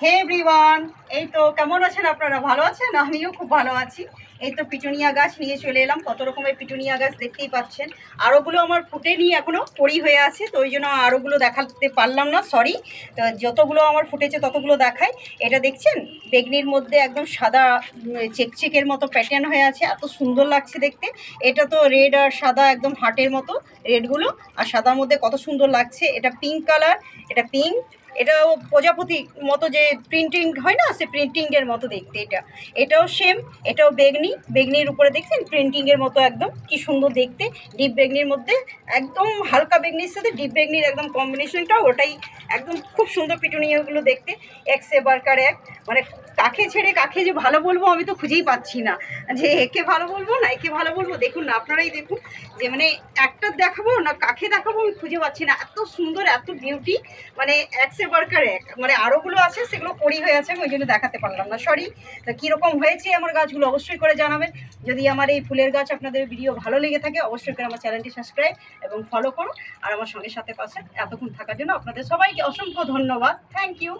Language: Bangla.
হে এভরিওয়ান, এই তো কেমন আছেন আপনারা? ভালো আছেন? আমিও খুব ভালো আছি। এই তো পিটুনিয়া গাছ নিয়ে চলে এলাম। কত রকমের পিটুনিয়া গাছ দেখতেই পাচ্ছেন। আরোগুলো আমার ফুটেনি, এখনও পড়ি হয়ে আছে, তো ওই জন্য আরোগুলো দেখাতে পারলাম না, সরি। তো যতগুলো আমার ফুটেছে ততগুলো দেখায়। এটা দেখছেন, বেগনির মধ্যে একদম সাদা চেকচেকের মতো প্যাটার্ন হয়ে আছে, এত সুন্দর লাগছে দেখতে। এটা তো রেড আর সাদা একদম হার্টের মতো, রেডগুলো আর সাদার মধ্যে কত সুন্দর লাগছে। এটা পিঙ্ক কালার, এটা পিঙ্ক, এটাও প্রজাপতি মতো যে প্রিন্টিং হয় না, সে প্রিন্টিংয়ের মতো দেখতে। এটাও সেম, এটাও বেগনি, বেগনির উপরে দেখছেন প্রিন্টিংয়ের মতো, একদম কি সুন্দর দেখতে। ডিপ বেগনির মধ্যে একদম হালকা বেগনির সাথে ডিপ বেগনির একদম কম্বিনেশনটা, ওটাই একদম খুব সুন্দর পিটুনিয়াগুলো দেখতে। এক সে বারকার এক, মানে কাকে ছেড়ে কাকে যে ভালো বলবো আমি তো খুঁজেই পাচ্ছি না, যে একে ভালো বলবো না একে ভালো বলবো। দেখুন না, আপনারাই দেখুন যে মানে একটা দেখাবো না কাকে দেখাবো আমি খুঁজে পাচ্ছি না, এত সুন্দর এত বিউটি, মানে এক সে বারকার এক। মানে আরোগুলো আছে সেগুলো পড়ি হয়ে আছে, ওই জন্য দেখাতে পারলাম না, সরি। তো কীরকম হয়েছে আমার গাছগুলো অবশ্যই করে জানাবেন। যদি আমার এই ফুলের গাছ আপনাদের ভিডিও ভালো লেগে থাকে অবশ্যই করে আমার চ্যানেলটি সাবস্ক্রাইব এবং ফলো করুন, আর আমার সঙ্গে সাথে পাশে এতক্ষণ থাকার জন্য আপনাদের সবাইকে অসংখ্য ধন্যবাদ। Thank you.